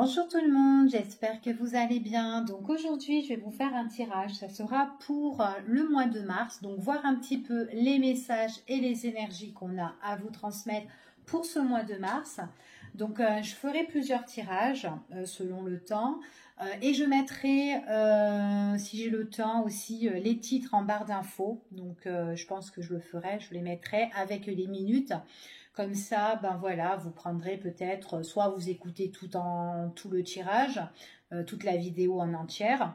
Bonjour tout le monde, j'espère que vous allez bien. Donc aujourd'hui, je vais vous faire un tirage. Ça sera pour le mois de mars. Donc voir un petit peu les messages et les énergies qu'on a à vous transmettre pour ce mois de mars. Donc je ferai plusieurs tirages selon le temps. Et je mettrai, si j'ai le temps aussi, les titres en barre d'infos. Donc je pense que je le ferai, je les mettrai avec les minutes. Comme ça, ben voilà, vous prendrez peut-être, soit vous écoutez tout le tirage, toute la vidéo en entière,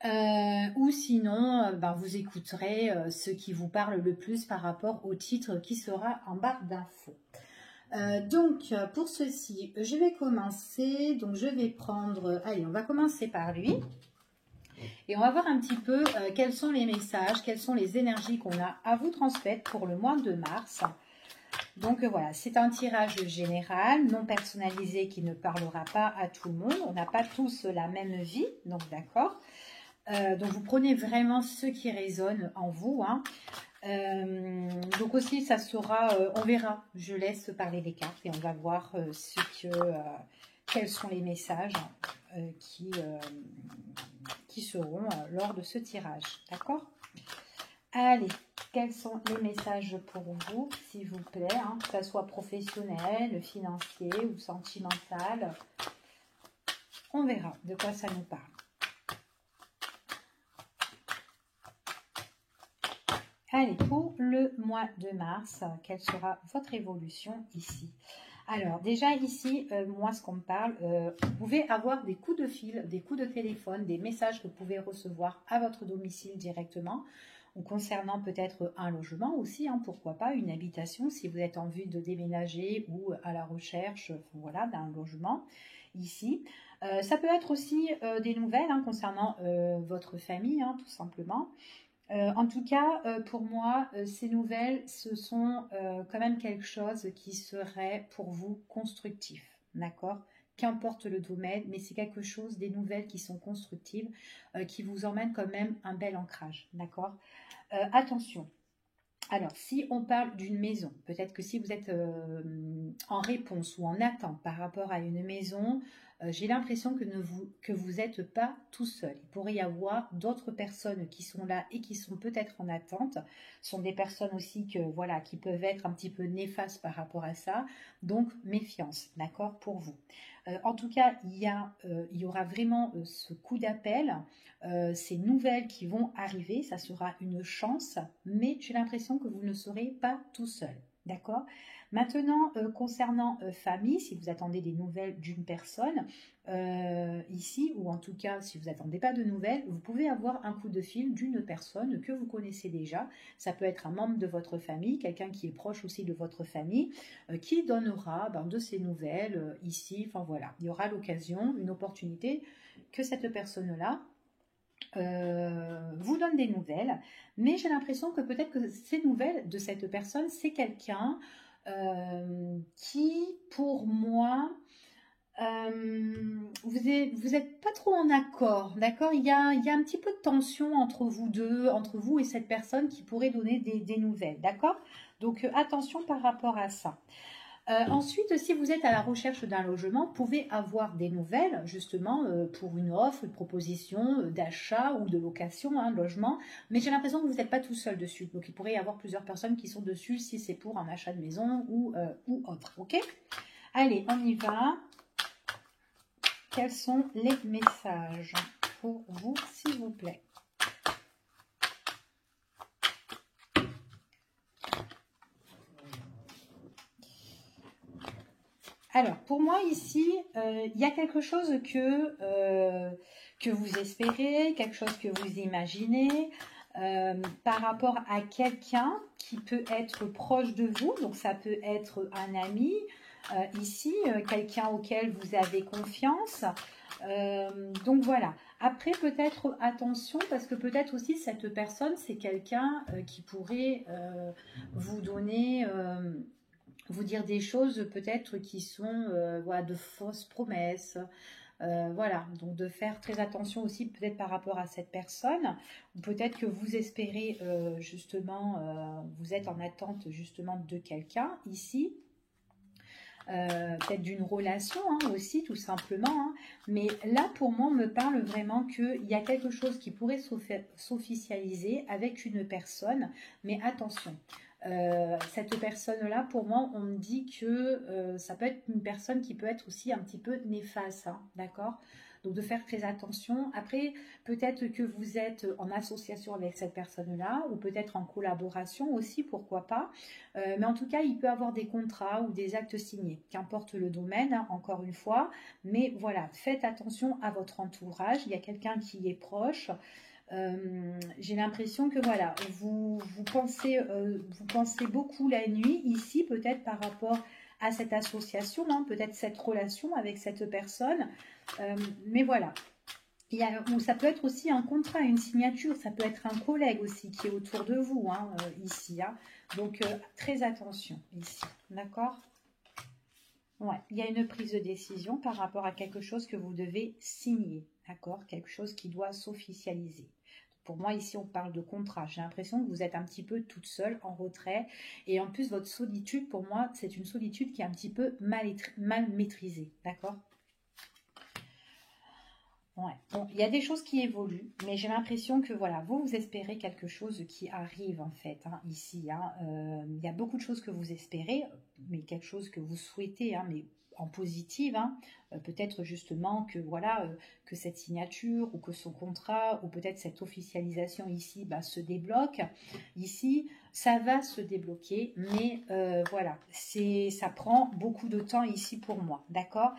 ou sinon, ben vous écouterez ce qui vous parle le plus par rapport au titre qui sera en barre d'infos. Donc, pour ceci, je vais commencer. Donc, je vais prendre... Allez, on va commencer par lui. Et on va voir un petit peu quels sont les messages, quelles sont les énergies qu'on a à vous transmettre pour le mois de mars. Donc voilà, c'est un tirage général, non personnalisé, qui ne parlera pas à tout le monde. On n'a pas tous la même vie, donc d'accord. Donc vous prenez vraiment ce qui résonne en vous. Hein. Donc aussi, ça sera, on verra, je laisse parler les cartes et on va voir quels sont les messages qui seront lors de ce tirage. D'accord? Allez, quels sont les messages pour vous, s'il vous plaît, hein, que ce soit professionnel, financier ou sentimental. On verra de quoi ça nous parle. Allez, pour le mois de mars, quelle sera votre évolution ici? Alors, déjà ici, moi, ce qu'on me parle, vous pouvez avoir des coups de fil, des coups de téléphone, des messages que vous pouvez recevoir à votre domicile directement. Concernant peut-être un logement aussi, hein, pourquoi pas, une habitation, si vous êtes en vue de déménager ou à la recherche voilà, d'un logement ici. Ça peut être aussi des nouvelles hein, concernant votre famille, hein, tout simplement. En tout cas, pour moi, ces nouvelles, ce sont quand même quelque chose qui serait pour vous constructif, d'accord ? Qu'importe le domaine, mais c'est quelque chose, des nouvelles qui sont constructives, qui vous emmènent quand même un bel ancrage, d'accord ? Attention, alors si on parle d'une maison, peut-être que si vous êtes en réponse ou en attente par rapport à une maison, j'ai l'impression que vous n'êtes pas tout seul. Il pourrait y avoir d'autres personnes qui sont là et qui sont peut-être en attente. Ce sont des personnes aussi voilà, qui peuvent être un petit peu néfastes par rapport à ça. Donc, méfiance, d'accord, pour vous. En tout cas, il y aura vraiment ce coup d'appel, ces nouvelles qui vont arriver. Ça sera une chance, mais j'ai l'impression que vous ne serez pas tout seul. D'accord ? Maintenant, concernant famille, si vous attendez des nouvelles d'une personne, ici, ou en tout cas, si vous n'attendez pas de nouvelles, vous pouvez avoir un coup de fil d'une personne que vous connaissez déjà. Ça peut être un membre de votre famille, quelqu'un qui est proche aussi de votre famille, qui donnera de ces nouvelles ici. Enfin voilà, il y aura l'occasion, une opportunité que cette personne-là vous donne des nouvelles, mais j'ai l'impression que peut-être que ces nouvelles de cette personne, c'est quelqu'un qui, pour moi, vous êtes pas trop en accord, d'accord? Il y a un petit peu de tension entre vous deux, entre vous et cette personne qui pourrait donner des nouvelles, d'accord? Donc attention par rapport à ça. Ensuite, si vous êtes à la recherche d'un logement, vous pouvez avoir des nouvelles justement pour une offre, une proposition d'achat ou de location, un logement, mais j'ai l'impression que vous n'êtes pas tout seul dessus. Donc il pourrait y avoir plusieurs personnes qui sont dessus si c'est pour un achat de maison ou autre. Ok? Allez, on y va. Quels sont les messages pour vous, s'il vous plaît? Alors, pour moi, ici, il y a quelque chose que vous espérez, quelque chose que vous imaginez par rapport à quelqu'un qui peut être proche de vous. Donc, ça peut être un ami, ici, quelqu'un auquel vous avez confiance. Donc, voilà. Après, peut-être, attention, parce que peut-être aussi, cette personne, c'est quelqu'un qui pourrait vous donner... vous dire des choses peut-être qui sont voilà, de fausses promesses. Voilà, donc de faire très attention aussi peut-être par rapport à cette personne. Ou peut-être que vous espérez justement, vous êtes en attente justement de quelqu'un ici. peut-être d'une relation hein, aussi, tout simplement. Hein. Mais là, pour moi, on me parle vraiment qu'il y a quelque chose qui pourrait s'officialiser avec une personne. Mais attention, cette personne-là, pour moi, on me dit que ça peut être une personne qui peut être aussi un petit peu néfaste, hein, d'accord? Donc de faire très attention. Après, peut-être que vous êtes en association avec cette personne-là, ou peut-être en collaboration aussi, pourquoi pas. Mais en tout cas, il peut avoir des contrats ou des actes signés, qu'importe le domaine, hein, encore une fois. Mais voilà, faites attention à votre entourage. Il y a quelqu'un qui est proche. J'ai l'impression que voilà, vous pensez beaucoup la nuit ici, peut-être par rapport à cette association, hein, peut-être cette relation avec cette personne. Mais voilà, ou ça peut être aussi un contrat, une signature, ça peut être un collègue aussi qui est autour de vous hein, ici. Hein. Donc très attention ici, d'accord? Ouais, il y a une prise de décision par rapport à quelque chose que vous devez signer, d'accord? Quelque chose qui doit s'officialiser. Pour moi, ici, on parle de contrat. J'ai l'impression que vous êtes un petit peu toute seule, en retrait. Et en plus, votre solitude, pour moi, c'est une solitude qui est un petit peu mal maîtrisée, d'accord? Ouais. Bon, il y a des choses qui évoluent, mais j'ai l'impression que voilà, vous espérez quelque chose qui arrive en fait hein, ici. Hein. Il y a beaucoup de choses que vous espérez, mais quelque chose que vous souhaitez, hein, mais en positive. Hein. Peut-être justement que voilà, que cette signature ou que son contrat ou peut-être cette officialisation ici bah, se débloque. Ici, ça va se débloquer, mais voilà, ça prend beaucoup de temps ici pour moi, d'accord?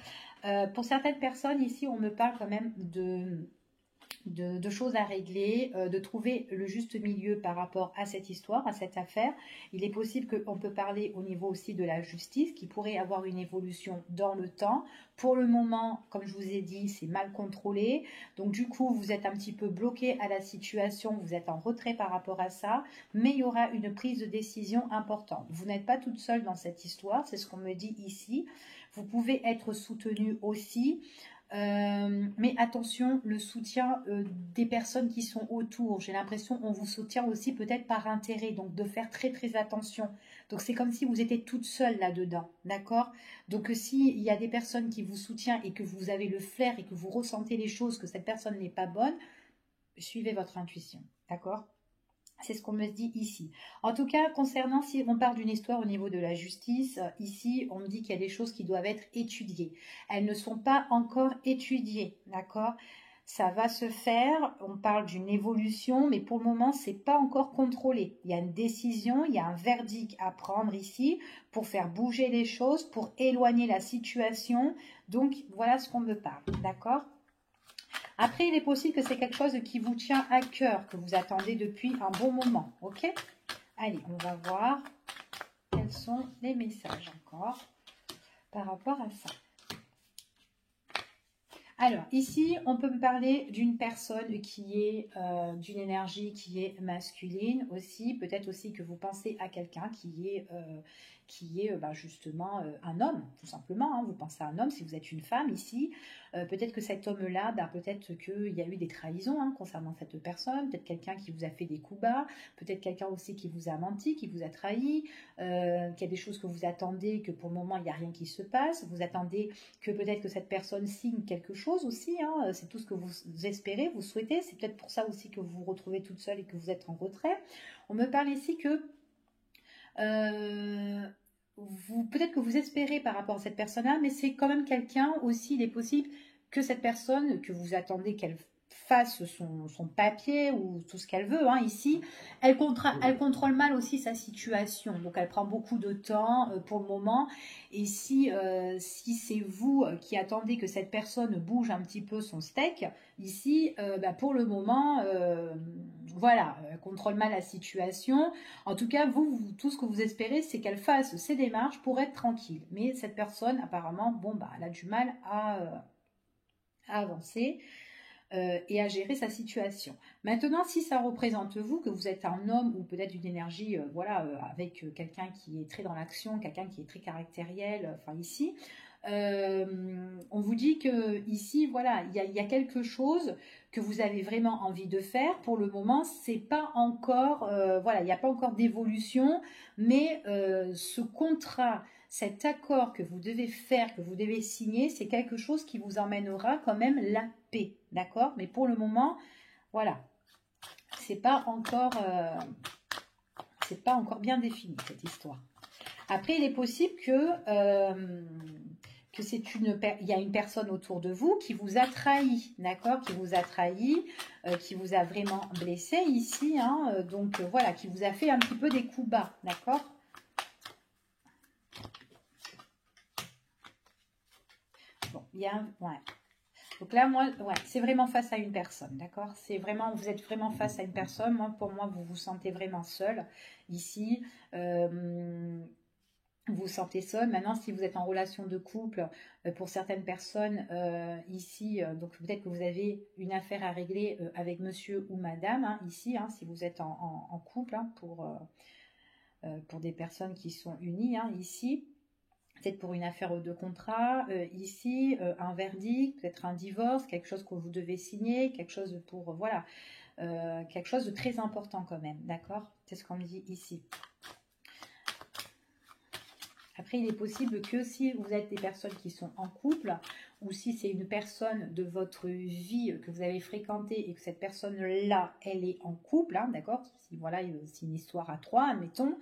Pour certaines personnes, ici, on me parle quand même de choses à régler, de trouver le juste milieu par rapport à cette histoire, à cette affaire. Il est possible qu'on peut parler au niveau aussi de la justice, qui pourrait avoir une évolution dans le temps. Pour le moment, comme je vous ai dit, c'est mal contrôlé. Donc du coup, vous êtes un petit peu bloqué à la situation, vous êtes en retrait par rapport à ça, mais il y aura une prise de décision importante. Vous n'êtes pas toute seule dans cette histoire, c'est ce qu'on me dit ici. Vous pouvez être soutenu aussi. Mais attention, le soutien des personnes qui sont autour. J'ai l'impression qu'on vous soutient aussi peut-être par intérêt, donc de faire très très attention. Donc c'est comme si vous étiez toute seule là-dedans, d'accord? Donc s'il y a des personnes qui vous soutiennent et que vous avez le flair et que vous ressentez les choses, que cette personne n'est pas bonne, suivez votre intuition, d'accord? C'est ce qu'on me dit ici. En tout cas, concernant si on parle d'une histoire au niveau de la justice, ici, on me dit qu'il y a des choses qui doivent être étudiées. Elles ne sont pas encore étudiées, d'accord? Ça va se faire, on parle d'une évolution, mais pour le moment, c'est pas encore contrôlé. Il y a une décision, il y a un verdict à prendre ici pour faire bouger les choses, pour éloigner la situation. Donc, voilà ce qu'on me parle, d'accord? Après, il est possible que c'est quelque chose qui vous tient à cœur, que vous attendez depuis un bon moment, ok? Allez, on va voir quels sont les messages encore par rapport à ça. Alors, ici, on peut me parler d'une personne qui est, d'une énergie qui est masculine aussi. Peut-être aussi que vous pensez à quelqu'un qui est bah, justement un homme, tout simplement. Hein. Vous pensez à un homme si vous êtes une femme ici. Peut-être que cet homme-là, bah, peut-être qu'il y a eu des trahisons hein, concernant cette personne. Peut-être quelqu'un qui vous a fait des coups bas. Peut-être quelqu'un aussi qui vous a menti, qui vous a trahi. Qu'il y a des choses que vous attendez, que pour le moment, il n'y a rien qui se passe. Vous attendez que peut-être que cette personne signe quelque chose aussi. Hein. C'est tout ce que vous espérez, vous souhaitez. C'est peut-être pour ça aussi que vous vous retrouvez toute seule et que vous êtes en retrait. On me parle ici que peut-être que vous espérez par rapport à cette personne-là, mais c'est quand même quelqu'un aussi, il est possible que cette personne, que vous attendez qu'elle fasse son papier ou tout ce qu'elle veut, hein, ici, elle contrôle mal aussi sa situation, donc elle prend beaucoup de temps pour le moment, et si c'est vous qui attendez que cette personne bouge un petit peu son steak, ici, bah, pour le moment, voilà, elle contrôle mal la situation. En tout cas, tout ce que vous espérez, c'est qu'elle fasse ses démarches pour être tranquille. Mais cette personne, apparemment, bon, bah, elle a du mal à avancer et à gérer sa situation. Maintenant, si ça représente vous, que vous êtes un homme ou peut-être une énergie, voilà, avec quelqu'un qui est très dans l'action, quelqu'un qui est très caractériel, enfin ici, on vous dit que ici, voilà, il y a quelque chose que vous avez vraiment envie de faire. Pour le moment, c'est pas encore, voilà, il n'y a pas encore d'évolution, mais ce contrat cet accord que vous devez faire, que vous devez signer, c'est quelque chose qui vous emmènera quand même la paix, d'accord? Mais pour le moment, voilà, c'est pas encore bien défini cette histoire. Après, il est possible que il y a une personne autour de vous qui vous a trahi, d'accord, qui vous a trahi, qui vous a vraiment blessé ici, hein, donc voilà, qui vous a fait un petit peu des coups bas, d'accord. Bon, il y a ouais. Donc là, moi, ouais, c'est vraiment face à une personne, d'accord. C'est vraiment, vous êtes vraiment face à une personne. Moi, pour moi, vous vous sentez vraiment seul ici. Vous vous sentez seul. Maintenant, si vous êtes en relation de couple, pour certaines personnes ici, donc peut-être que vous avez une affaire à régler avec monsieur ou madame, hein, ici, hein, si vous êtes en couple, hein, pour des personnes qui sont unies, hein, ici. Peut-être pour une affaire de contrat, ici, un verdict, peut-être un divorce, quelque chose que vous devez signer, quelque chose pour, voilà, quelque chose de très important quand même, d'accord? C'est ce qu'on me dit ici. Après, il est possible que si vous êtes des personnes qui sont en couple, ou si c'est une personne de votre vie que vous avez fréquentée et que cette personne-là, elle est en couple, hein, d'accord? Si voilà, c'est une histoire à trois, admettons.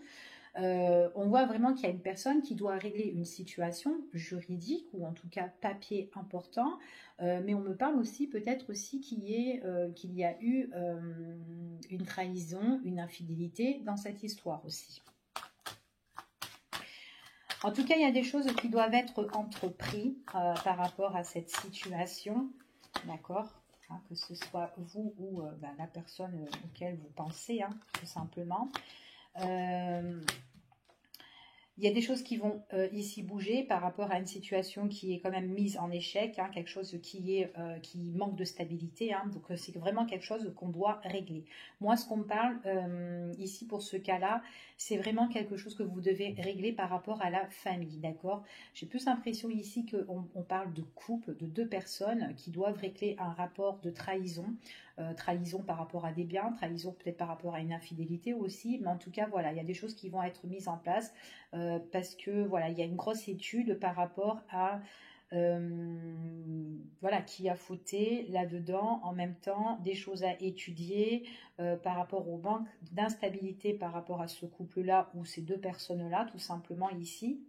On voit vraiment qu'il y a une personne qui doit régler une situation juridique ou en tout cas papier important, mais on me parle aussi peut-être aussi qu'il y a eu une trahison, une infidélité dans cette histoire aussi. En tout cas, il y a des choses qui doivent être entreprises par rapport à cette situation, d'accord, hein, que ce soit vous ou la personne auquel vous pensez, hein, tout simplement. Il y a des choses qui vont ici bouger par rapport à une situation qui est quand même mise en échec, hein, quelque chose qui manque de stabilité, hein, donc c'est vraiment quelque chose qu'on doit régler. Moi, ce qu'on me parle ici pour ce cas-là, c'est vraiment quelque chose que vous devez régler par rapport à la famille, d'accord? J'ai plus l'impression ici qu'on parle de couple, de deux personnes qui doivent régler un rapport de trahison, trahison par rapport à des biens, trahison peut-être par rapport à une infidélité aussi, mais en tout cas, voilà, il y a des choses qui vont être mises en place. Parce que voilà, il y a une grosse étude par rapport à voilà, qui a fauté là-dedans, en même temps des choses à étudier par rapport au manque d'instabilité par rapport à ce couple-là ou ces deux personnes-là, tout simplement ici.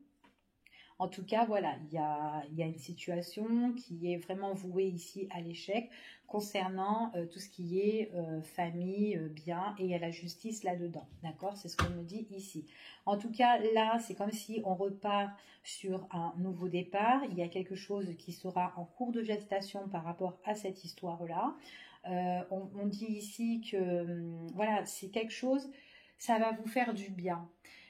En tout cas, voilà, il y a une situation qui est vraiment vouée ici à l'échec concernant tout ce qui est famille, bien, et il y a la justice là-dedans, d'accord? C'est ce qu'on me dit ici. En tout cas, là, c'est comme si on repart sur un nouveau départ. Il y a quelque chose qui sera en cours de gestation par rapport à cette histoire-là. On dit ici que, voilà, c'est quelque chose, ça va vous faire du bien.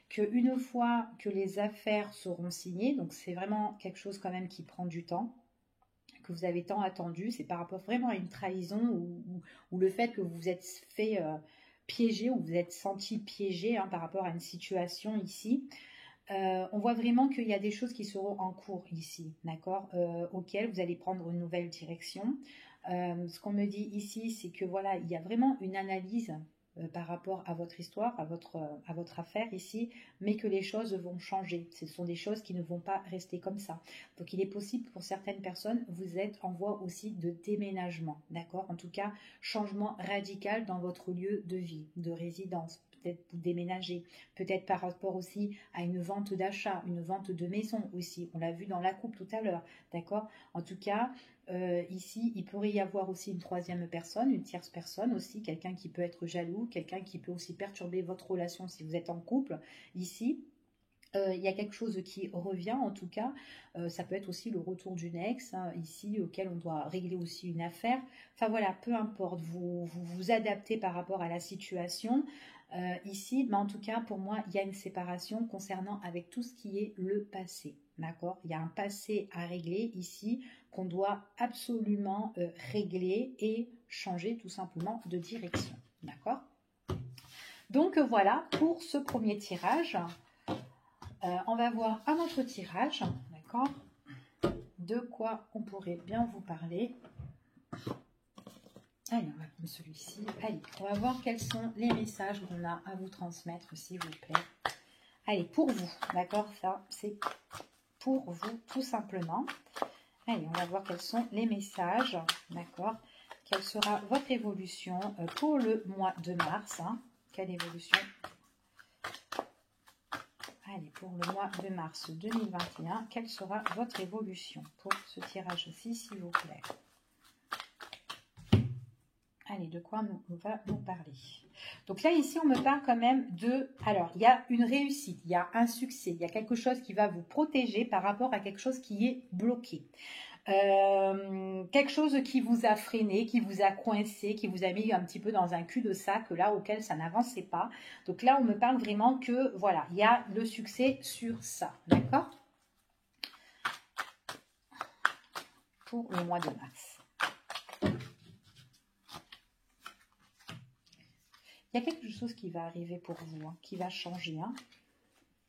Qu'une fois que les affaires seront signées, donc c'est vraiment quelque chose quand même qui prend du temps, que vous avez tant attendu, c'est par rapport vraiment à une trahison ou le fait que vous vous êtes fait piéger ou vous êtes senti piégé hein, par rapport à une situation ici. On voit vraiment qu'il y a des choses qui seront en cours ici, d'accord, auxquelles vous allez prendre une nouvelle direction. Ce qu'on me dit ici, c'est que voilà, il y a vraiment une analyse par rapport à votre histoire, à votre affaire ici, mais que les choses vont changer. Ce sont des choses qui ne vont pas rester comme ça. Donc il est possible pour certaines personnes, vous êtes en voie aussi de déménagement, d'accord? En tout cas, changement radical dans votre lieu de vie, de résidence. Peut-être vous déménager, peut-être par rapport aussi à une vente d'achat, une vente de maison aussi. On l'a vu dans la coupe tout à l'heure, d'accord? En tout cas, ici, il pourrait y avoir aussi une troisième personne, une tierce personne aussi, quelqu'un qui peut être jaloux, quelqu'un qui peut aussi perturber votre relation si vous êtes en couple. Ici, il y a quelque chose qui revient en tout cas, ça peut être aussi le retour d'une ex, hein, ici, auquel on doit régler aussi une affaire. Enfin voilà, peu importe, vous adaptez par rapport à la situation. Ici, mais en tout cas, pour moi, il y a une séparation concernant avec tout ce qui est le passé. D'accord? Il y a un passé à régler ici qu'on doit absolument régler et changer tout simplement de direction. D'accord? Donc voilà pour ce premier tirage. On va voir un autre tirage. D'accord? De quoi on pourrait bien vous parler. Allez, on va prendre celui-ci. Allez, on va voir quels sont les messages qu'on a à vous transmettre, s'il vous plaît. Allez, pour vous, d'accord? Ça, c'est pour vous, tout simplement. Allez, on va voir quels sont les messages, d'accord? Quelle sera votre évolution pour le mois de mars, hein? Quelle évolution? Allez, pour le mois de mars 2021, quelle sera votre évolution pour ce tirage-ci, s'il vous plaît? Allez, de quoi on va nous parler? Donc là, ici, on me parle quand même de... Alors, il y a une réussite, il y a un succès, il y a quelque chose qui va vous protéger par rapport à quelque chose qui est bloqué. Quelque chose qui vous a freiné, qui vous a coincé, qui vous a mis un petit peu dans un cul-de-sac là auquel ça n'avançait pas. Donc là, on me parle vraiment que, voilà, il y a le succès sur ça, d'accord? Pour le mois de mars. Il y a quelque chose qui va arriver pour vous, hein, qui va changer. Hein.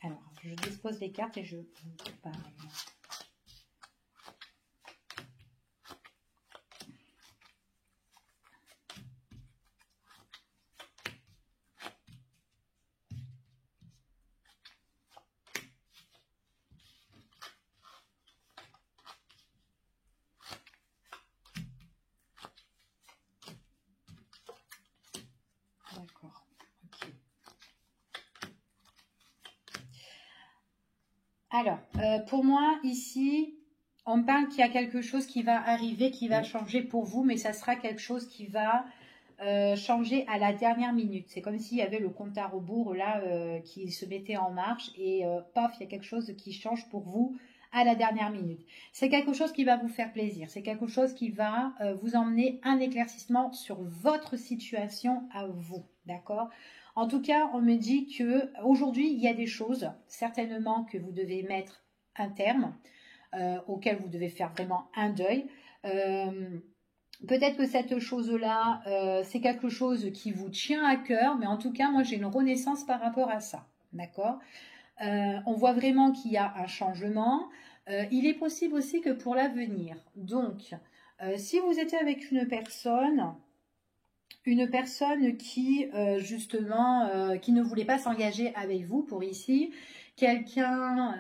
Alors, je dispose les cartes et je vous parle. D'accord, ok. Alors, pour moi, ici, on parle qu'il y a quelque chose qui va arriver, qui va changer pour vous, mais ça sera quelque chose qui va changer à la dernière minute. C'est comme s'il y avait le compte à rebours là qui se mettait en marche et paf, il y a quelque chose qui change pour vous à la dernière minute. C'est quelque chose qui va vous faire plaisir. C'est quelque chose qui va vous emmener un éclaircissement sur votre situation à vous. D'accord ? En tout cas, on me dit que aujourd'hui, il y a des choses certainement que vous devez mettre un terme, auquel vous devez faire vraiment un deuil. Peut-être que cette chose-là, c'est quelque chose qui vous tient à cœur, mais en tout cas, moi, j'ai une renaissance par rapport à ça. D'accord ? On voit vraiment qu'il y a un changement. Il est possible aussi que pour l'avenir, donc, si vous étiez avec une personne qui, justement, qui ne voulait pas s'engager avec vous pour ici, quelqu'un,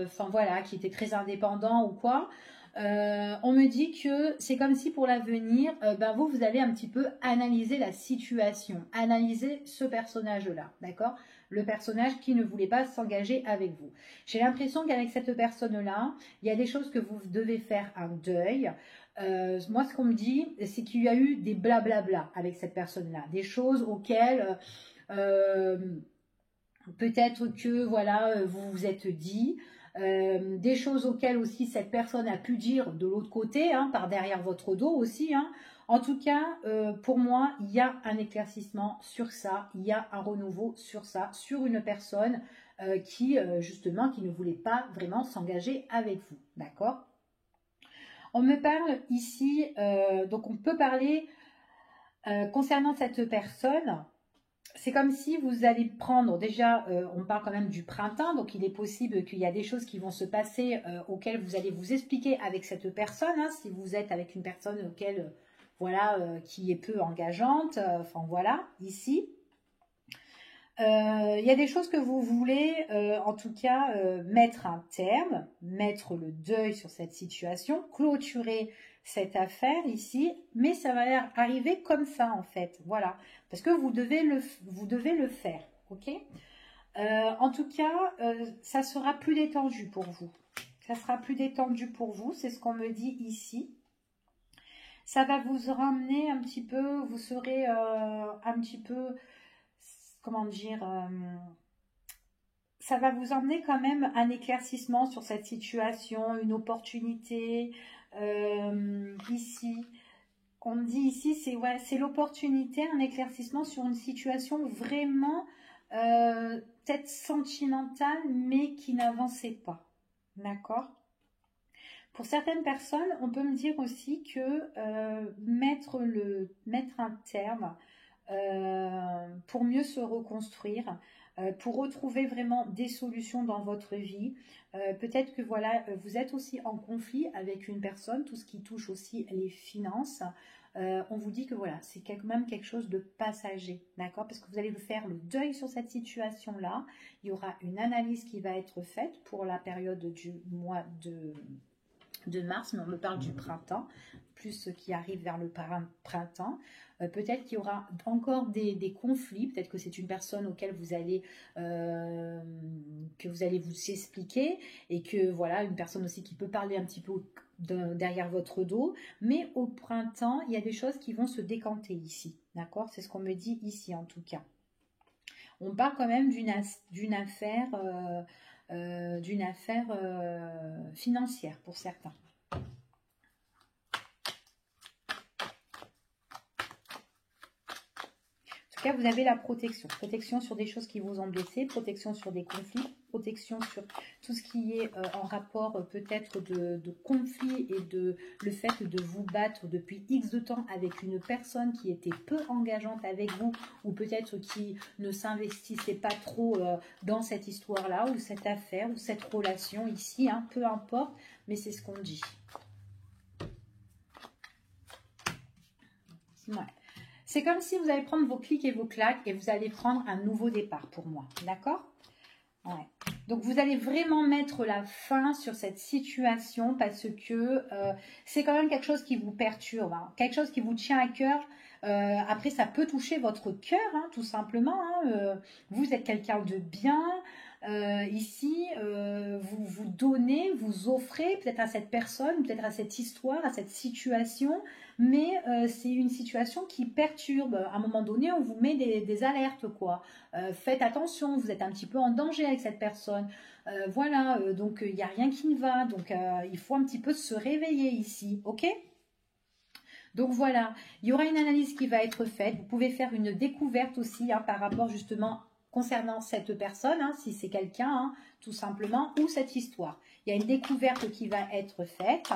enfin voilà, qui était très indépendant ou quoi, on me dit que c'est comme si pour l'avenir, ben vous allez un petit peu analyser la situation, analyser ce personnage-là, d'accord? Le personnage qui ne voulait pas s'engager avec vous. J'ai l'impression qu'avec cette personne-là, il y a des choses que vous devez faire un deuil. Moi, ce qu'on me dit, c'est qu'il y a eu des blablabla avec cette personne-là, des choses auxquelles peut-être que voilà, vous vous êtes dit, des choses auxquelles aussi cette personne a pu dire de l'autre côté, hein, par derrière votre dos aussi. Hein. En tout cas, pour moi, il y a un éclaircissement sur ça, il y a un renouveau sur ça, sur une personne qui, justement, qui ne voulait pas vraiment s'engager avec vous. D'accord ? On me parle ici, donc on peut parler concernant cette personne. C'est comme si vous allez prendre, déjà, on parle quand même du printemps, donc il est possible qu'il y a des choses qui vont se passer auxquelles vous allez vous expliquer avec cette personne, hein, si vous êtes avec une personne auquel, voilà, qui est peu engageante, enfin voilà, ici. Il y a des choses que vous voulez, en tout cas, mettre un terme, mettre le deuil sur cette situation, clôturer cette affaire ici, mais ça va arriver comme ça, en fait, voilà, parce que vous devez le faire, ok? En tout cas, ça sera plus détendu pour vous. Ça sera plus détendu pour vous, c'est ce qu'on me dit ici. Ça va vous ramener un petit peu, vous serez un petit peu... Comment dire, ça va vous emmener quand même un éclaircissement sur cette situation, une opportunité. Ici, on me dit ici, c'est l'opportunité, un éclaircissement sur une situation vraiment peut-être sentimentale, mais qui n'avançait pas. D'accord ? Pour certaines personnes, on peut me dire aussi que mettre un terme pour mieux se reconstruire. pour retrouver vraiment des solutions dans votre vie. Peut-être que voilà, vous êtes aussi en conflit avec une personne, tout ce qui touche aussi les finances. On vous dit que voilà, c'est quand même quelque chose de passager, d'accord? Parce que vous allez faire le deuil sur cette situation-là. Il y aura une analyse qui va être faite pour la période du mois de mars, mais on me parle du printemps, plus ce qui arrive vers le printemps. Peut-être qu'il y aura encore des conflits, peut-être que c'est une personne auquel vous allez vous expliquer, et que voilà, une personne aussi qui peut parler un petit peu derrière votre dos, mais au printemps, il y a des choses qui vont se décanter ici, d'accord? C'est ce qu'on me dit ici en tout cas. On parle quand même d'une affaire financière pour certains. En tout cas, vous avez la protection. Protection sur des choses qui vous ont blessé, protection sur des conflits, protection sur tout ce qui est en rapport peut-être de conflit et le fait de vous battre depuis X de temps avec une personne qui était peu engageante avec vous, ou peut-être qui ne s'investissait pas trop dans cette histoire-là, ou cette affaire, ou cette relation ici, hein, peu importe, mais c'est ce qu'on dit. Ouais. C'est comme si vous allez prendre vos clics et vos claques et vous allez prendre un nouveau départ pour moi. D'accord? Ouais. Donc, vous allez vraiment mettre la fin sur cette situation parce que c'est quand même quelque chose qui vous perturbe, hein, quelque chose qui vous tient à cœur. Après, ça peut toucher votre cœur, hein, tout simplement. Hein. Vous êtes quelqu'un de bien. Ici, vous donnez, vous offrez peut-être à cette personne, peut-être à cette histoire, à cette situation, mais c'est une situation qui perturbe. À un moment donné, on vous met des alertes, quoi. Faites attention, vous êtes un petit peu en danger avec cette personne. Voilà, donc il n'y a rien qui ne va, donc il faut un petit peu se réveiller ici, ok? Donc voilà, il y aura une analyse qui va être faite. Vous pouvez faire une découverte aussi hein, par rapport justement concernant cette personne, hein, si c'est quelqu'un, hein, tout simplement, ou cette histoire. Il y a une découverte qui va être faite.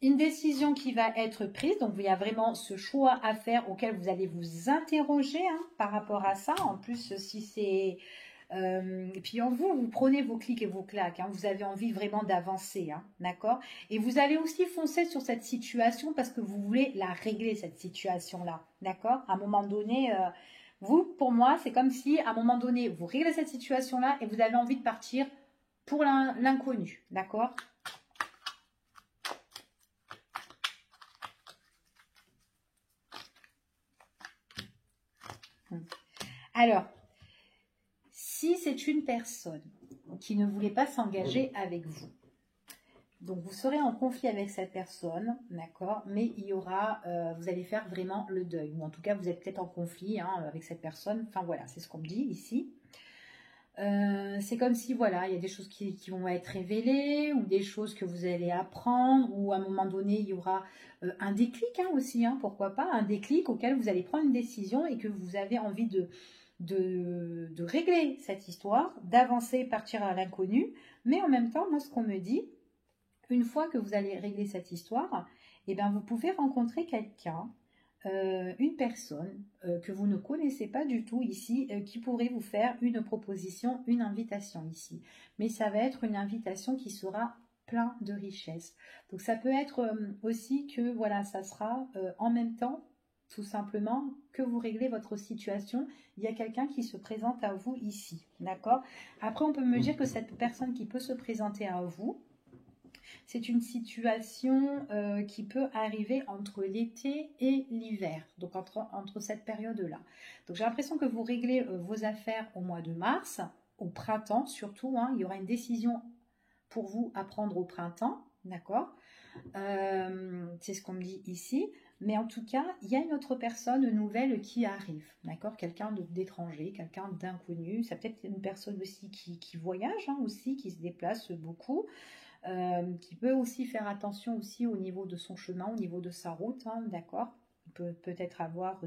Une décision qui va être prise. Donc, il y a vraiment ce choix à faire auquel vous allez vous interroger hein, par rapport à ça. En plus, si c'est... et puis en vous prenez vos clics et vos claques, hein, vous avez envie vraiment d'avancer, hein, d'accord? Et vous allez aussi foncer sur cette situation parce que vous voulez la régler, cette situation-là, d'accord? À un moment donné, vous, pour moi, c'est comme si à un moment donné, vous réglez cette situation-là et vous avez envie de partir pour l'inconnu, d'accord? Alors, si c'est une personne qui ne voulait pas s'engager avec vous, donc vous serez en conflit avec cette personne, d'accord, mais il y aura, vous allez faire vraiment le deuil, ou en tout cas vous êtes peut-être en conflit hein, avec cette personne, enfin voilà, c'est ce qu'on me dit ici. C'est comme si voilà, il y a des choses qui vont être révélées, ou des choses que vous allez apprendre, ou à un moment donné il y aura un déclic hein, aussi, hein, pourquoi pas, un déclic auquel vous allez prendre une décision et que vous avez envie de régler cette histoire, d'avancer, partir à l'inconnu, mais en même temps, moi ce qu'on me dit, une fois que vous allez régler cette histoire, eh bien, vous pouvez rencontrer quelqu'un, une personne que vous ne connaissez pas du tout ici, qui pourrait vous faire une proposition, une invitation ici. Mais ça va être une invitation qui sera plein de richesse. Donc ça peut être aussi que voilà, ça sera en même temps, tout simplement, que vous réglez votre situation. Il y a quelqu'un qui se présente à vous ici, d'accord? Après, on peut me dire que cette personne qui peut se présenter à vous, c'est une situation qui peut arriver entre l'été et l'hiver, donc entre cette période-là. Donc j'ai l'impression que vous réglez vos affaires au mois de mars, au printemps surtout, hein, il y aura une décision pour vous à prendre au printemps, d'accord? C'est ce qu'on me dit ici. Mais en tout cas, il y a une autre personne nouvelle qui arrive, d'accord? Quelqu'un d'étranger, quelqu'un d'inconnu. Ça peut être une personne aussi qui voyage, hein, aussi, qui se déplace beaucoup. Qui peut aussi faire attention aussi au niveau de son chemin, au niveau de sa route, hein, d'accord? Il peut peut-être avoir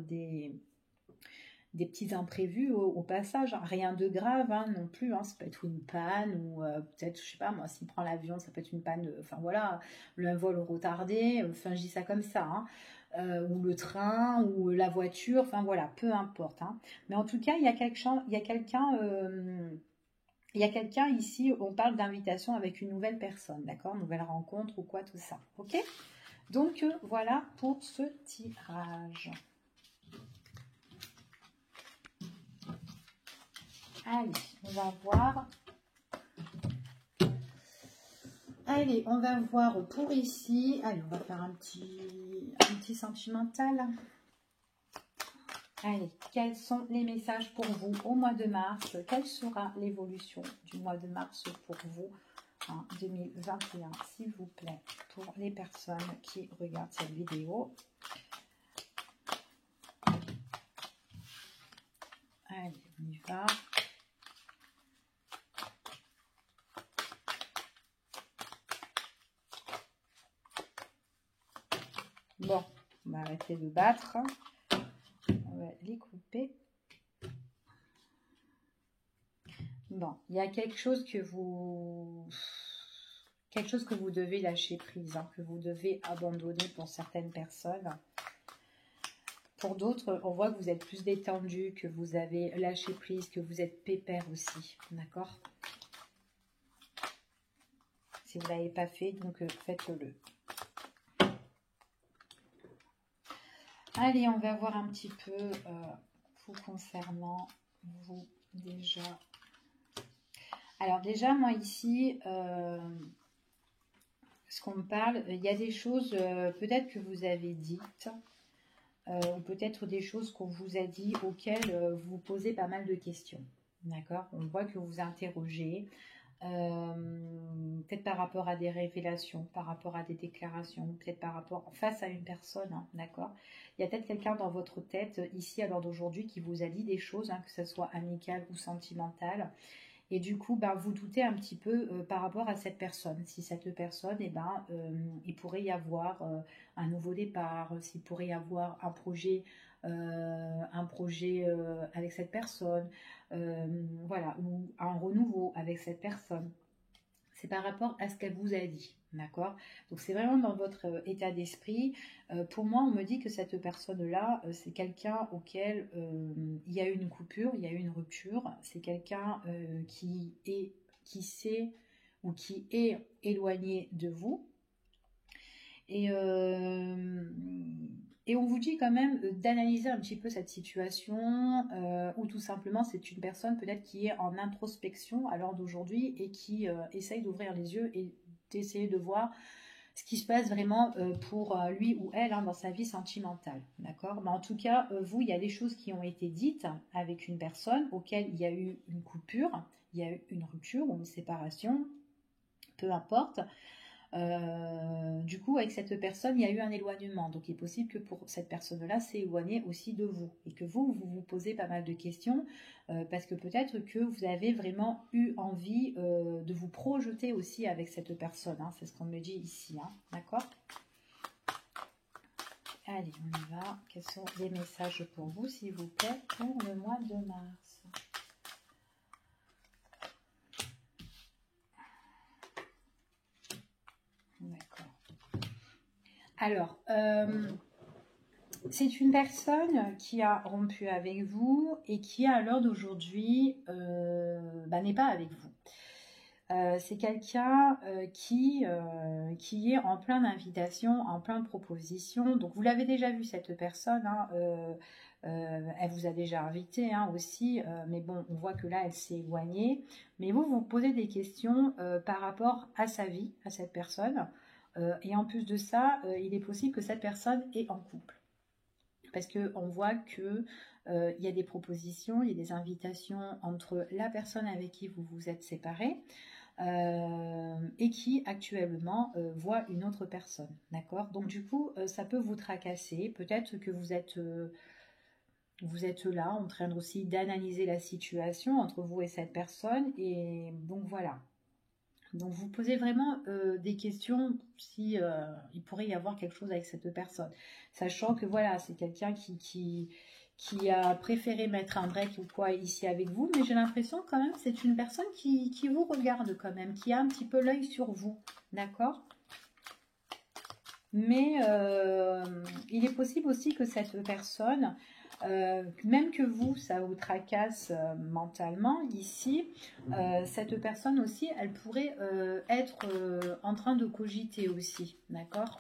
des petits imprévus au passage, hein. Rien de grave hein, non plus, hein. Ça peut être une panne ou peut-être, je sais pas moi, s'il prend l'avion, ça peut être une panne, enfin voilà, un vol retardé, enfin je dis ça comme ça, hein. Ou le train, ou la voiture, enfin voilà, peu importe, hein. Mais en tout cas, il y a quelqu'un ici, on parle d'invitation avec une nouvelle personne, d'accord? Nouvelle rencontre ou quoi, tout ça, ok? Donc voilà pour ce tirage. Allez, on va voir. Allez, on va voir pour ici. Allez, on va faire un petit sentimental. Allez, quels sont les messages pour vous au mois de mars? Quelle sera l'évolution du mois de mars pour vous en 2021, s'il vous plaît, pour les personnes qui regardent cette vidéo? Allez, on y va. Bon, on va arrêter de battre. On va les couper. Bon, il y a quelque chose que vous devez lâcher prise, hein, que vous devez abandonner pour certaines personnes. Pour d'autres, on voit que vous êtes plus détendu, que vous avez lâché prise, que vous êtes pépère aussi, d'accord? Si vous ne l'avez pas fait, donc faites-le. Allez, on va voir un petit peu vous concernant vous déjà. Alors déjà, moi ici, ce qu'on me parle, il y a des choses peut-être que vous avez dites, ou peut-être des choses qu'on vous a dit auxquelles vous vous posez pas mal de questions. D'accord? On voit que vous vous interrogez, peut-être par rapport à des révélations, par rapport à des déclarations, peut-être par rapport face à une personne, hein, d'accord? Il y a peut-être quelqu'un dans votre tête ici à l'heure d'aujourd'hui qui vous a dit des choses, hein, que ce soit amical ou sentimental. Et du coup, ben, vous doutez un petit peu par rapport à cette personne. Si cette personne, eh ben, il pourrait y avoir un nouveau départ, s'il pourrait y avoir un projet avec cette personne, voilà, ou un renouveau avec cette personne. C'est par rapport à ce qu'elle vous a dit, d'accord? Donc c'est vraiment dans votre état d'esprit. Pour moi, on me dit que cette personne-là, c'est quelqu'un auquel il y a eu une coupure, il y a eu une rupture. C'est quelqu'un qui sait ou qui est éloigné de vous. Et on vous dit quand même d'analyser un petit peu cette situation, ou tout simplement c'est une personne peut-être qui est en introspection à l'heure d'aujourd'hui et qui essaye d'ouvrir les yeux et d'essayer de voir ce qui se passe vraiment pour lui ou elle hein, dans sa vie sentimentale. D'accord? Mais en tout cas, vous, il y a des choses qui ont été dites avec une personne auquel il y a eu une coupure, il y a eu une rupture ou une séparation, peu importe. Du coup, avec cette personne, il y a eu un éloignement. Donc, il est possible que pour cette personne-là, s'est éloignée aussi de vous. Et que vous posez pas mal de questions parce que peut-être que vous avez vraiment eu envie de vous projeter aussi avec cette personne. Hein. C'est ce qu'on me dit ici. Hein. D'accord? Allez, on y va. Quels sont les messages pour vous, s'il vous plaît, pour le mois de mars? D'accord. Alors, c'est une personne qui a rompu avec vous et qui, à l'heure d'aujourd'hui, n'est pas avec vous. C'est quelqu'un qui est en plein d'invitation, en plein de propositions. Donc, vous l'avez déjà vu, cette personne. Hein, elle vous a déjà invité hein, aussi. Mais bon, on voit que là, elle s'est éloignée. Mais vous posez des questions par rapport à sa vie, à cette personne. Et en plus de ça, il est possible que cette personne est en couple. Parce qu'on voit que il y a des propositions, il y a des invitations entre la personne avec qui vous vous êtes séparés et qui actuellement voit une autre personne. D'accord? Donc du coup, ça peut vous tracasser. Peut-être que vous êtes là en train aussi d'analyser la situation entre vous et cette personne. Et donc voilà. Donc vous posez vraiment des questions si il pourrait y avoir quelque chose avec cette personne, sachant que voilà c'est quelqu'un qui qui a préféré mettre un break ou quoi ici avec vous, mais j'ai l'impression quand même que c'est une personne qui vous regarde quand même, qui a un petit peu l'œil sur vous, d'accord? Mais il est possible aussi que cette personne, même que vous, ça vous tracasse mentalement ici, cette personne aussi, elle pourrait être en train de cogiter aussi, d'accord?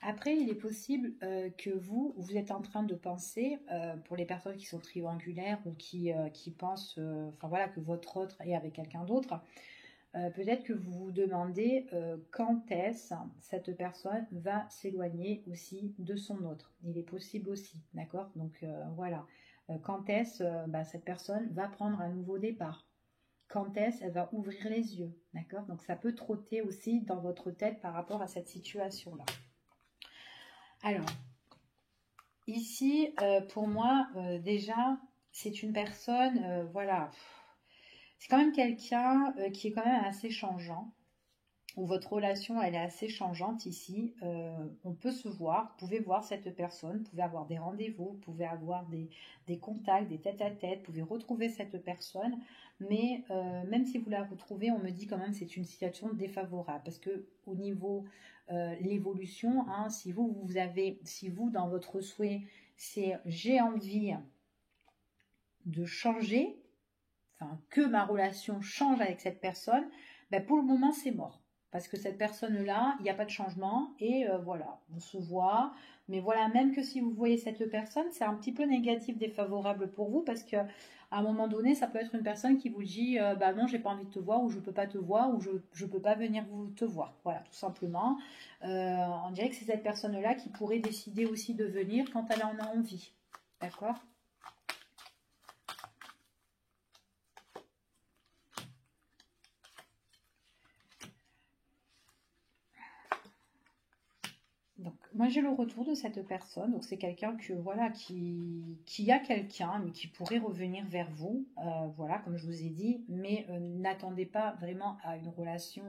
Après, il est possible que vous êtes en train de penser, pour les personnes qui sont triangulaires ou qui pensent, enfin voilà, que votre autre est avec quelqu'un d'autre, peut-être que vous vous demandez quand est-ce cette personne va s'éloigner aussi de son autre. Il est possible aussi, d'accord? Donc voilà, quand est-ce cette personne va prendre un nouveau départ? Quand est-ce elle va ouvrir les yeux, d'accord? Donc ça peut trotter aussi dans votre tête par rapport à cette situation-là. Alors, ici, pour moi, déjà, c'est une personne, voilà, c'est quand même quelqu'un qui est quand même assez changeant, où votre relation, elle est assez changeante ici. On peut se voir, vous pouvez voir cette personne, vous pouvez avoir des rendez-vous, vous pouvez avoir des contacts, des tête-à-tête, vous pouvez retrouver cette personne, mais même si vous la retrouvez, on me dit quand même que c'est une situation défavorable, parce que au niveau l'évolution, hein, si vous dans votre souhait, c'est j'ai envie de changer, enfin que ma relation change avec cette personne, ben pour le moment c'est mort. Parce que cette personne-là, il n'y a pas de changement et voilà, on se voit. Mais voilà, même que si vous voyez cette personne, c'est un petit peu négatif, défavorable pour vous parce que à un moment donné, ça peut être une personne qui vous dit bah non, j'ai pas envie de te voir ou je peux pas te voir ou je peux pas venir te voir. Voilà, tout simplement. On dirait que c'est cette personne-là qui pourrait décider aussi de venir quand elle en a envie. D'accord ? Donc, moi j'ai le retour de cette personne. Donc, c'est quelqu'un que voilà qui a quelqu'un, mais qui pourrait revenir vers vous. Voilà, comme je vous ai dit. Mais n'attendez pas vraiment à une relation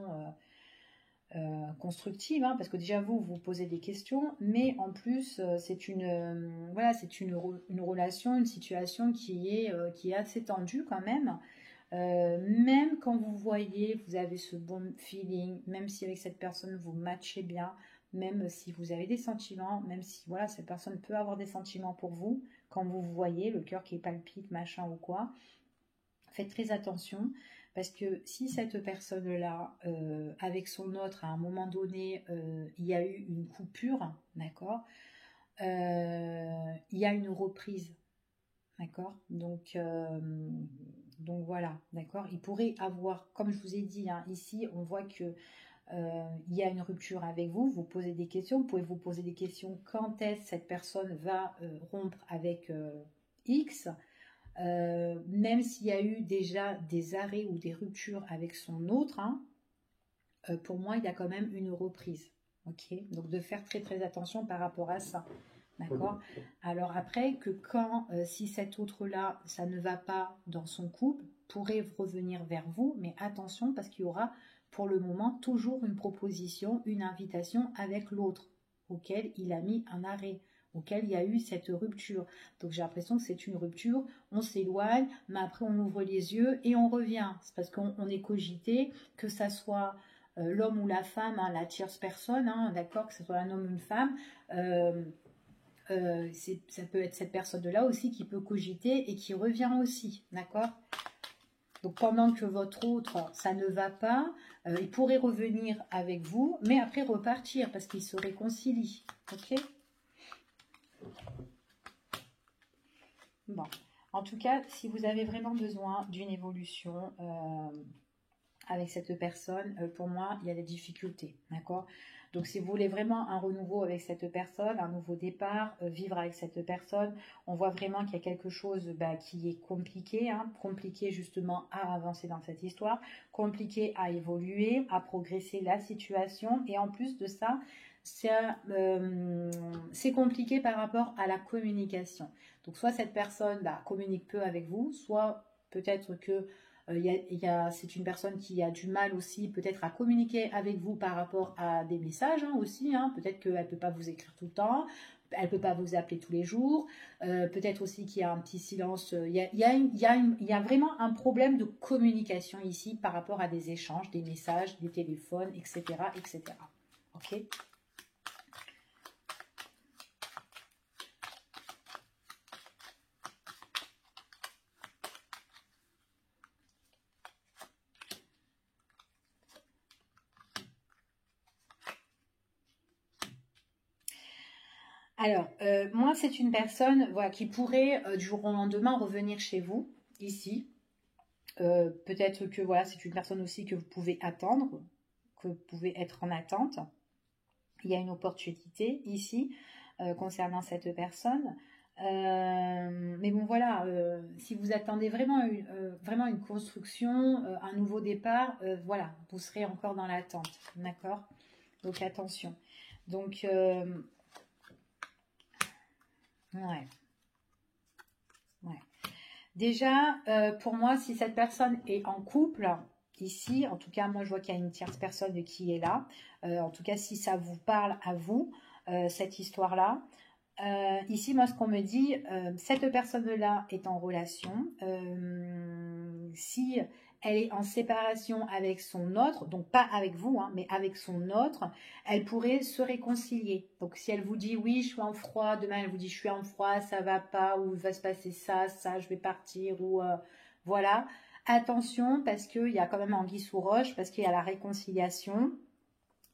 constructive, hein, parce que déjà vous vous posez des questions, mais en plus c'est voilà, c'est une relation, une situation qui est assez tendue quand même. Même quand vous voyez, vous avez ce bon feeling, même si avec cette personne vous matchez bien, même si vous avez des sentiments, même si voilà, cette personne peut avoir des sentiments pour vous, quand vous voyez le cœur qui palpite, machin ou quoi, faites très attention parce que si cette personne-là, avec son autre, à un moment donné, il y a eu une coupure, d'accord, il y a une reprise, d'accord, donc voilà, d'accord. Il pourrait avoir, comme je vous ai dit, hein, ici, on voit que il y a une rupture avec vous. Vous posez des questions. Vous pouvez vous poser des questions. Quand est-ce que cette personne va rompre avec X? Même s'il y a eu déjà des arrêts ou des ruptures avec son autre, hein, pour moi, il y a quand même une reprise. Ok, donc de faire très très attention par rapport à ça. D'accord. Alors après, que quand, si cet autre-là, ça ne va pas dans son couple, pourrait revenir vers vous, mais attention parce qu'il y aura pour le moment toujours une proposition, une invitation avec l'autre, auquel il a mis un arrêt, auquel il y a eu cette rupture. Donc j'ai l'impression que c'est une rupture, on s'éloigne, mais après on ouvre les yeux et on revient. C'est parce qu'on est cogité, que ça soit l'homme ou la femme, hein, la tierce personne, hein, d'accord, que ce soit un homme ou une femme, ça peut être cette personne-là aussi qui peut cogiter et qui revient aussi, d'accord? Donc pendant que votre autre, ça ne va pas, il pourrait revenir avec vous, mais après repartir parce qu'il se réconcilie, ok? Bon, en tout cas, si vous avez vraiment besoin d'une évolution avec cette personne, pour moi, il y a des difficultés, d'accord? Donc, si vous voulez vraiment un renouveau avec cette personne, un nouveau départ, vivre avec cette personne, on voit vraiment qu'il y a quelque chose qui est compliqué, hein, compliqué justement à avancer dans cette histoire, compliqué à évoluer, à progresser la situation, et en plus de ça, c'est compliqué par rapport à la communication. Donc, soit cette personne communique peu avec vous, soit peut-être que C'est une personne qui a du mal aussi peut-être à communiquer avec vous par rapport à des messages hein, aussi. Hein. Peut-être qu'elle ne peut pas vous écrire tout le temps, elle ne peut pas vous appeler tous les jours. Peut-être aussi qu'il y a un petit silence. Il y a vraiment un problème de communication ici par rapport à des échanges, des messages, des téléphones, etc. etc. Ok. Alors, moi, c'est une personne voilà, qui pourrait du jour au lendemain revenir chez vous, ici. Peut-être que voilà, c'est une personne aussi que vous pouvez attendre, que vous pouvez être en attente. Il y a une opportunité ici concernant cette personne. Mais bon, voilà, si vous attendez vraiment une construction, un nouveau départ, voilà, vous serez encore dans l'attente, d'accord? Donc, attention. Donc, ouais. Ouais. Déjà, pour moi, si cette personne est en couple, ici, en tout cas, moi, je vois qu'il y a une tierce personne qui est là. En tout cas, si ça vous parle à vous, cette histoire-là. Ici, moi, ce qu'on me dit, cette personne-là est en relation. Si elle est en séparation avec son autre, donc pas avec vous, hein, mais avec son autre, elle pourrait se réconcilier. Donc, si elle vous dit oui, je suis en froid, demain elle vous dit je suis en froid, ça va pas, ou il va se passer ça, je vais partir, ou voilà. Attention, parce qu'il y a quand même anguille sous roche, parce qu'il y a la réconciliation.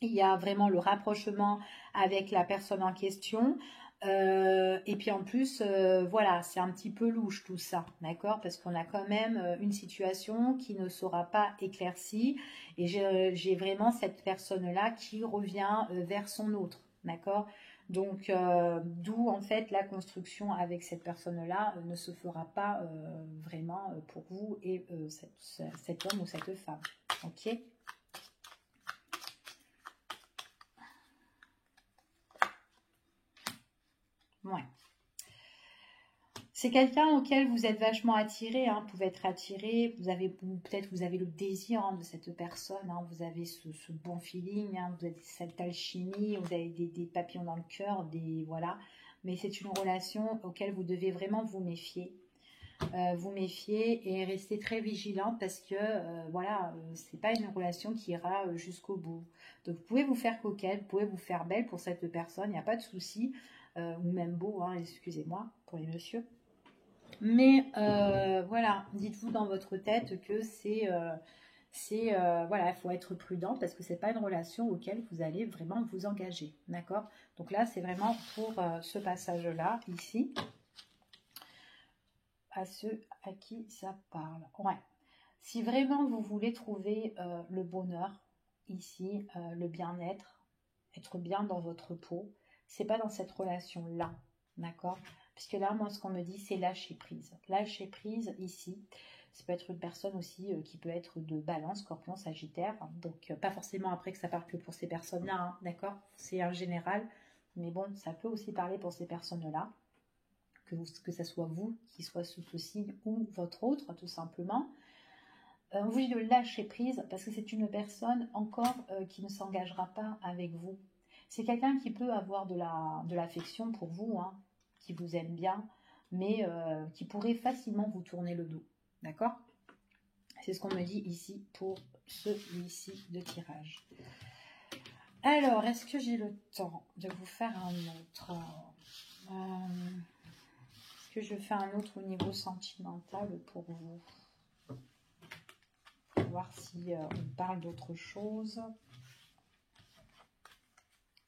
Il y a vraiment le rapprochement avec la personne en question. Et puis en plus, voilà, c'est un petit peu louche tout ça, d'accord? Parce qu'on a quand même une situation qui ne sera pas éclaircie. Et j'ai vraiment cette personne-là qui revient vers son autre, d'accord? Donc, d'où en fait la construction avec cette personne-là ne se fera pas vraiment pour vous et cet homme ou cette femme, ok? Ouais. C'est quelqu'un auquel vous êtes vachement attiré, hein, vous pouvez être attiré, peut-être vous avez le désir hein, de cette personne, hein, vous avez ce bon feeling, hein, vous avez cette alchimie, vous avez des papillons dans le cœur, voilà. Mais c'est une relation auquel vous devez vraiment vous méfier et rester très vigilante parce que voilà, c'est pas une relation qui ira jusqu'au bout. Donc vous pouvez vous faire coquette, vous pouvez vous faire belle pour cette personne, il n'y a pas de souci, ou même beau, hein, excusez-moi pour les messieurs. Mais voilà, dites-vous dans votre tête que voilà, il faut être prudent parce que c'est pas une relation auquel vous allez vraiment vous engager, d'accord? Donc là, c'est vraiment pour ce passage-là, ici, à ceux à qui ça parle. Ouais. Si vraiment vous voulez trouver le bonheur, ici, le bien-être, être bien dans votre peau, c'est pas dans cette relation-là, d'accord? Puisque là, moi, ce qu'on me dit, c'est lâcher prise. Lâcher prise, ici, ça peut être une personne aussi qui peut être de Balance, Scorpion, Sagittaire. Donc, pas forcément après que ça parle que pour ces personnes-là, hein, d'accord? C'est en général. Mais bon, ça peut aussi parler pour ces personnes-là. Que ça soit vous qui soit sous ce signe ou votre autre, tout simplement. On vous dit de lâcher prise parce que c'est une personne encore qui ne s'engagera pas avec vous. C'est quelqu'un qui peut avoir de l'affection pour vous, hein, qui vous aime bien, mais qui pourrait facilement vous tourner le dos. D'accord? C'est ce qu'on me dit ici pour celui-ci de tirage. Alors, est-ce que j'ai le temps de vous faire un autre Est-ce que je fais un autre au niveau sentimental pour vous? Voir si on parle d'autre chose.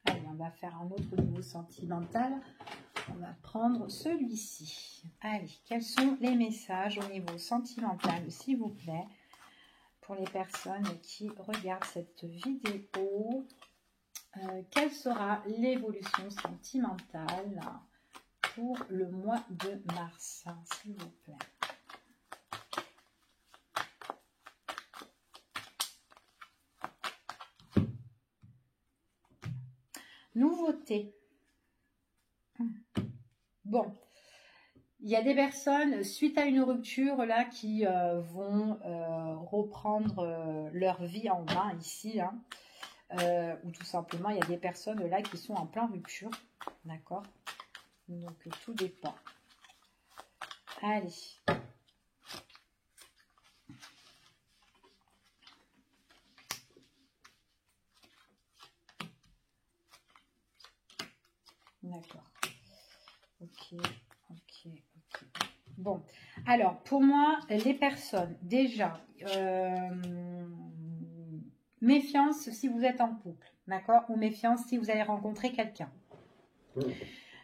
Allez, on va faire un autre au niveau sentimental. On va prendre celui-ci. Allez, quels sont les messages au niveau sentimental, s'il vous plaît, pour les personnes qui regardent cette vidéo? Quelle sera l'évolution sentimentale pour le mois de mars, s'il vous plaît? Nouveauté. Bon, il y a des personnes, suite à une rupture, là, qui vont reprendre leur vie en main ici, hein, ou tout simplement, il y a des personnes là qui sont en plein rupture, d'accord? Donc, tout dépend. Allez. D'accord. Ok, ok, ok. Bon, alors, pour moi, les personnes, déjà, méfiance si vous êtes en couple, d'accord? Ou méfiance si vous allez rencontrer quelqu'un.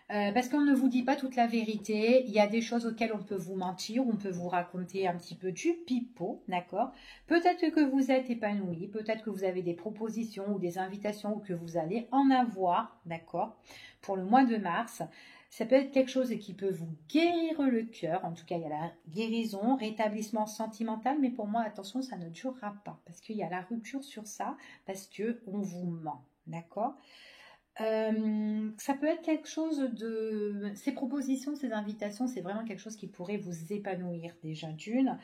Parce qu'on ne vous dit pas toute la vérité, il y a des choses auxquelles on peut vous mentir, on peut vous raconter un petit peu du pipeau, d'accord? Peut-être que vous êtes épanoui, peut-être que vous avez des propositions ou des invitations ou que vous allez en avoir, d'accord? Pour le mois de mars, ça peut être quelque chose qui peut vous guérir le cœur, en tout cas il y a la guérison, rétablissement sentimental, mais pour moi, attention, ça ne durera pas, parce qu'il y a la rupture sur ça, parce qu'on vous ment, d'accord? Ça peut être quelque chose de... Ces propositions, ces invitations, c'est vraiment quelque chose qui pourrait vous épanouir déjà d'une.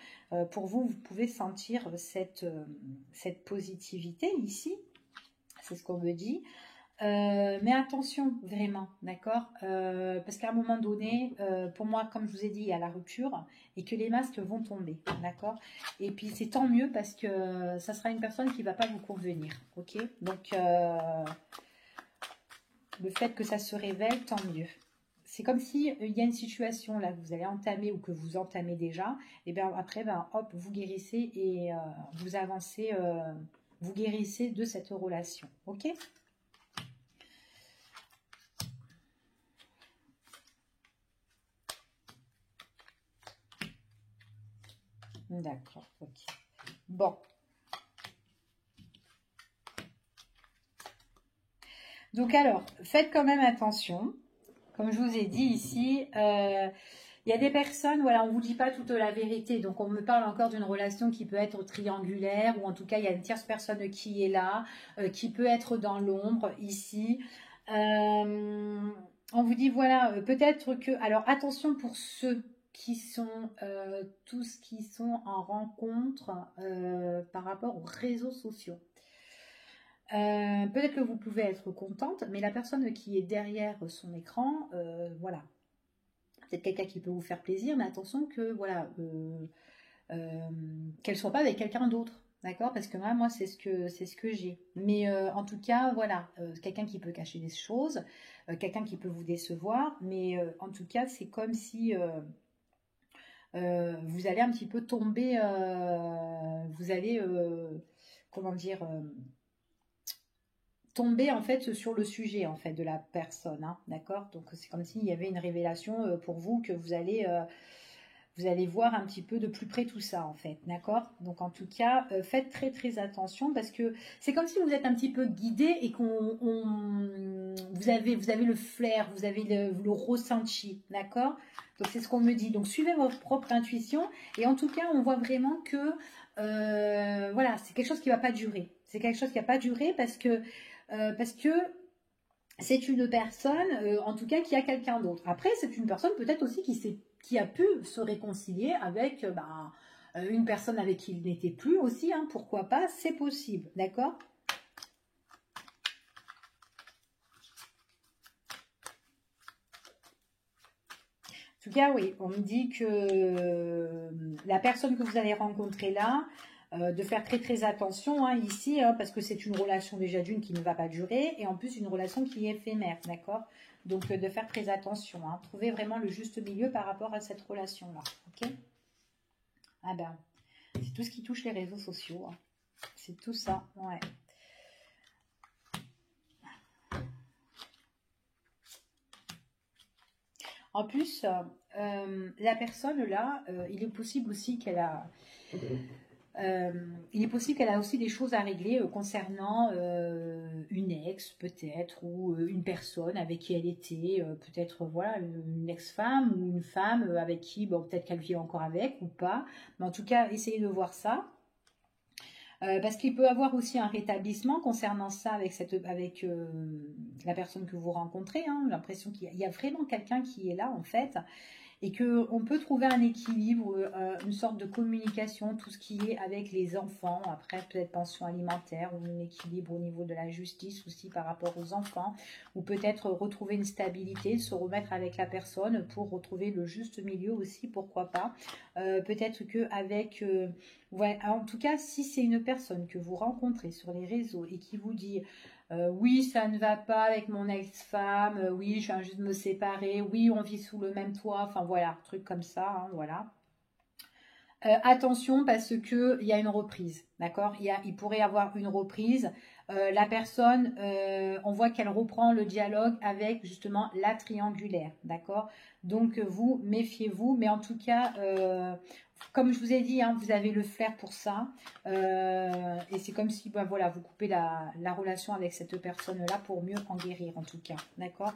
Pour vous, vous pouvez sentir cette positivité ici. C'est ce qu'on me dit. Mais attention, vraiment, d'accord? Parce qu'à un moment donné, pour moi, comme je vous ai dit, il y a la rupture et que les masques vont tomber, d'accord? Et puis, c'est tant mieux parce que ça sera une personne qui ne va pas vous convenir, ok? Donc... le fait que ça se révèle, tant mieux. C'est comme si il y a une situation là que vous allez entamer ou que vous entamez déjà, et bien après, ben, hop, vous guérissez et vous avancez, vous guérissez de cette relation. Ok? D'accord, ok. Bon. Donc alors, faites quand même attention. Comme je vous ai dit ici, il y a des personnes, voilà, on ne vous dit pas toute la vérité. Donc, on me parle encore d'une relation qui peut être triangulaire, ou en tout cas, il y a une tierce personne qui est là, qui peut être dans l'ombre, ici. On vous dit, voilà, peut-être que... Alors, attention pour ceux qui sont, tous qui sont en rencontre par rapport aux réseaux sociaux. Peut-être que vous pouvez être contente, mais la personne qui est derrière son écran, voilà, peut-être quelqu'un qui peut vous faire plaisir, mais attention que voilà, qu'elle soit pas avec quelqu'un d'autre, d'accord? Parce que moi c'est ce que j'ai. Mais en tout cas, voilà, quelqu'un qui peut cacher des choses, quelqu'un qui peut vous décevoir, mais en tout cas, c'est comme si vous allez un petit peu tomber, vous allez, comment dire, tomber en fait sur le sujet en fait de la personne, hein, d'accord? Donc c'est comme s'il y avait une révélation pour vous que vous allez voir un petit peu de plus près tout ça en fait, d'accord? Donc en tout cas, faites très très attention parce que c'est comme si vous êtes un petit peu guidé et vous avez le flair, vous avez le ressenti, d'accord? Donc c'est ce qu'on me dit. Donc suivez votre propre intuition et en tout cas, on voit vraiment que voilà, c'est quelque chose qui ne va pas durer. C'est quelque chose qui va pas durer parce que c'est une personne, en tout cas, qui a quelqu'un d'autre. Après, c'est une personne peut-être aussi qui a pu se réconcilier avec une personne avec qui il n'était plus aussi, hein, pourquoi pas, c'est possible, d'accord? En tout cas, oui, on me dit que la personne que vous allez rencontrer là, de faire très très attention hein, ici, hein, parce que c'est une relation déjà d'une qui ne va pas durer, et en plus une relation qui est éphémère, d'accord? Donc de faire très attention, hein, trouver vraiment le juste milieu par rapport à cette relation-là, ok? Ah ben, c'est tout ce qui touche les réseaux sociaux, hein. C'est tout ça, ouais. En plus, la personne là, il est possible aussi qu'elle a... il est possible qu'elle a aussi des choses à régler concernant une ex peut-être ou une personne avec qui elle était, peut-être voilà une ex-femme ou une femme avec qui bon, peut-être qu'elle vit encore avec ou pas, mais en tout cas essayez de voir ça. Parce qu'il peut y avoir aussi un rétablissement concernant ça avec, la personne que vous rencontrez. Hein, l'impression qu'il y a vraiment quelqu'un qui est là en fait et qu'on peut trouver un équilibre, une sorte de communication, tout ce qui est avec les enfants, après peut-être pension alimentaire ou un équilibre au niveau de la justice aussi par rapport aux enfants, ou peut-être retrouver une stabilité, se remettre avec la personne pour retrouver le juste milieu aussi, pourquoi pas. Peut-être qu'avec... ouais, en tout cas, si c'est une personne que vous rencontrez sur les réseaux et qui vous dit oui, ça ne va pas avec mon ex-femme, oui, je viens juste de me séparer, oui, on vit sous le même toit, enfin voilà, truc comme ça, hein, voilà. Attention parce que il y a une reprise, d'accord? Il pourrait y avoir une reprise. La personne, on voit qu'elle reprend le dialogue avec justement la triangulaire, d'accord? Donc vous, méfiez-vous, mais en tout cas, comme je vous ai dit, hein, vous avez le flair pour ça. Et c'est comme si, ben, voilà, vous coupez la relation avec cette personne-là pour mieux en guérir, en tout cas, d'accord?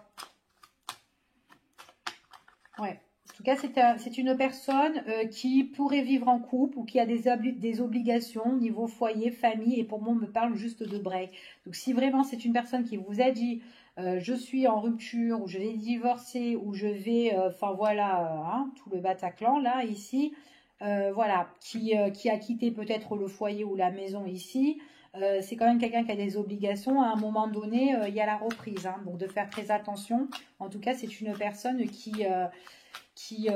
Ouais. En tout cas, c'est une personne qui pourrait vivre en couple ou qui a des obligations niveau foyer, famille, et pour moi, on me parle juste de break. Donc, si vraiment c'est une personne qui vous a dit je suis en rupture, ou je vais divorcer, ou je vais, enfin voilà, hein, tout le Bataclan, là, ici, voilà, qui a quitté peut-être le foyer ou la maison ici, c'est quand même quelqu'un qui a des obligations. À un moment donné, il y a la reprise, hein, donc de faire très attention. En tout cas, c'est une personne qui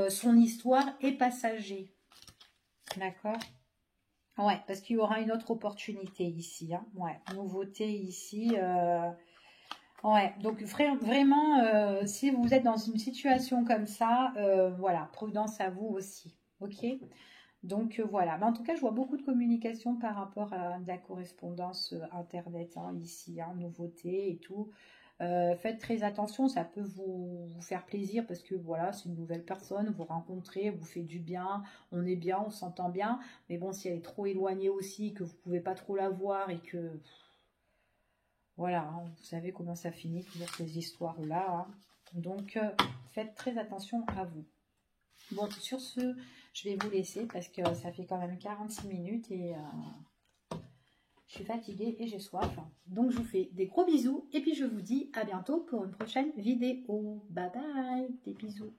son histoire est passager. D'accord? Ouais, parce qu'il y aura une autre opportunité ici. Hein. Ouais, nouveauté ici. Ouais, donc vraiment, si vous êtes dans une situation comme ça, voilà, prudence à vous aussi. Ok? Donc voilà, mais en tout cas, je vois beaucoup de communication par rapport à de la correspondance internet hein, ici, hein, nouveauté et tout. Faites très attention, ça peut vous faire plaisir parce que voilà, c'est une nouvelle personne, vous rencontrez, vous fait du bien, on est bien, on s'entend bien. Mais bon, si elle est trop éloignée aussi, que vous pouvez pas trop la voir et que voilà, hein, vous savez comment ça finit, toujours ces histoires-là. Hein. Donc faites très attention à vous. Bon, sur ce, je vais vous laisser parce que ça fait quand même 46 minutes et je suis fatiguée et j'ai soif. Donc, je vous fais des gros bisous et puis je vous dis à bientôt pour une prochaine vidéo. Bye bye, des bisous.